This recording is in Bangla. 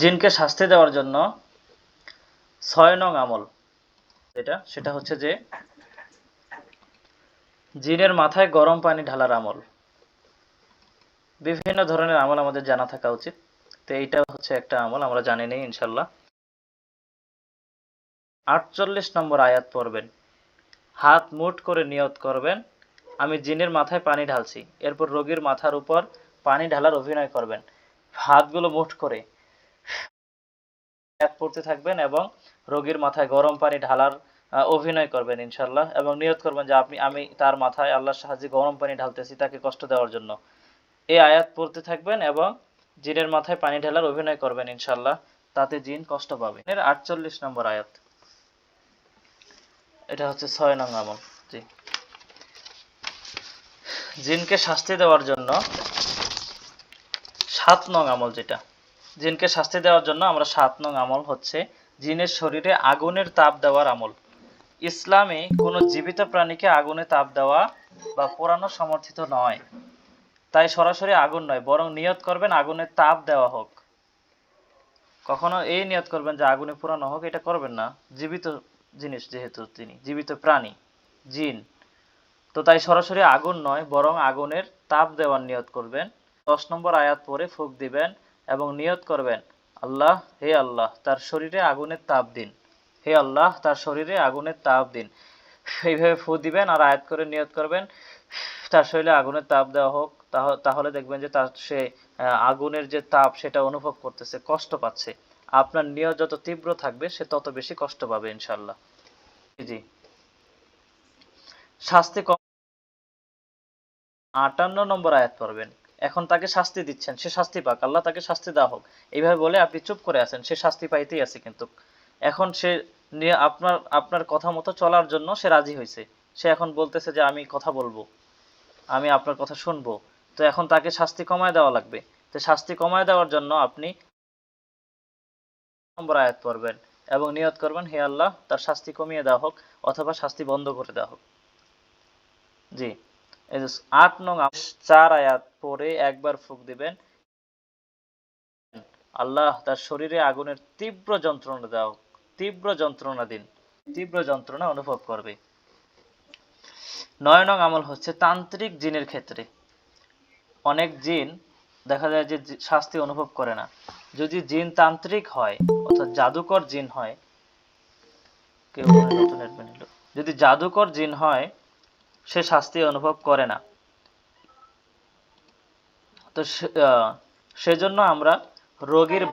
জিনকে শাস্তি দেওয়ার জন্য ৬ নং আমল সেটা হচ্ছে যে জিনের মাথায় গরম পানি ঢালার আমল। বিভিন্ন ধরনের আমল আমাদের জানা থাকা উচিত, তো এইটা হচ্ছে একটা আমল, আমরা জানি নেই ইনশাল্লাহ। ৪৮ নম্বর আয়াত পড়বেন, হাত মুঠ করে নিয়ত করবেন আমি জিনের মাথায় পানি ঢালছি, এরপর রোগীর মাথার উপর পানি ঢালার অভিনয় করবেন, হাতগুলো মুঠ করে আয়াত পড়তে থাকবেন এবং রোগীর মাথায় গরম পানি ঢালার অভিনয় করবেন ইনশাল্লাহ, এবং নিয়ত করবেন যে আমি তার মাথায় আল্লাহর সাহায্যে গরম পানি ঢালতেছি তাকে কষ্ট দেওয়ার জন্য। এই আয়াত পড়তে থাকবেন এবং জিনের মাথায় পানি ঢালার অভিনয় করবেন ইনশাল্লাহ, তাতে জিন কষ্ট পাবে। ৪৮ নম্বর আয়াত, এটা হচ্ছে ৬ নং আমল। জি, জিনকে শাস্তি দেওয়ার জন্য ৭ নং আমল, জিনকে শাস্তি দেওয়ার জন্য আমরা ৭ নং আমল হচ্ছে জিনের শরীরে আগুনের তাপ দেওয়ার আমল। ইসলামে কোনো জীবিত প্রাণীকে আগুনে তাপ দেওয়া বা পোড়ানো সমর্থিত নয়, তাই সরাসরি আগুন নয়, বরং নিয়ত করবেন আগুনের তাপ দেওয়া হোক। কখনো এই নিয়ত করবেন যে আগুনে পোড়ানো হোক, এটা করবেন না, জীবিত জিনিস যেহেতু তিনি জীবিত প্রাণী জিন, তো তাই সরাসরি আগুন নয় বরং আগুনের তাপ দেওয়ার নিয়ত করবেন। ১০ নম্বর আয়াত পরে ফুঁক দিবেন এবং নিয়ত করবেন আল্লাহ, হে আল্লাহ তার শরীরে আগুনের তাপ দিন, হে আল্লাহ তার শরীরে আগুনের তাপ দিন। এইভাবে ফু দিবেন আর আয়াত করে নিয়ত করবেন তার শরীরে আগুনের তাপ দেওয়া হোক, তাহলে দেখবেন যে তার সে আগুনের যে তাপ সেটা অনুভব করতেছে, কষ্ট পাচ্ছে। আপনার নিয়ত যত তীব্র থাকবে সে তত বেশি কষ্ট পাবে ইনশাল্লাহ। জি, শাস্তি ৫৮ নম্বর আয়াত পড়বেন, এখন তাকে শাস্তি দিচ্ছেন, সে শাস্তি পাক, আল্লাহ তাকে শাস্তি দেওয়া হোক, এইভাবে বলে আপনি চুপ করে আছেন, সে শাস্তি পাইতেই আছে, কিন্তু এখন সে নিয়ে আপনার কথা মতো চলার জন্য সে রাজি হয়েছে, সে এখন বলতেছে যে আমি কথা বলবো, আমি আপনার কথা শুনবো, তো এখন তাকে শাস্তি কমায় দেওয়া লাগবে। তো শাস্তি কমায় দেওয়ার জন্য আপনি নম্বর আয়াত পড়বেন এবং নিয়ত করবেন হে আল্লাহ তার শাস্তি কমিয়ে দেওয়া হোক অথবা শাস্তি বন্ধ করে দেওয়া হোক। জি, এই যে ৮ নং ৪ আয়াত পরে একবার ফুঁক দিবেন, আল্লাহ তার শরীরে আগুনের তীব্র যন্ত্রণা দাও, তীব্র যন্ত্রণা দিন, তীব্র যন্ত্রণা অনুভব করবে। ৯ নং আমল হচ্ছে তান্ত্রিক জিনের ক্ষেত্রে। অনেক জিন দেখা যায় যে শাস্তি অনুভব করে না, যদি জিন তান্ত্রিক হয় অর্থাৎ জাদুকর জিন হয়, কেউ নতুন অ্যাডমিন হলো, যদি জাদুকর জিন হয় সে শাস্তি অনুভব করে না, তো সেজন্য আমরা রোগীর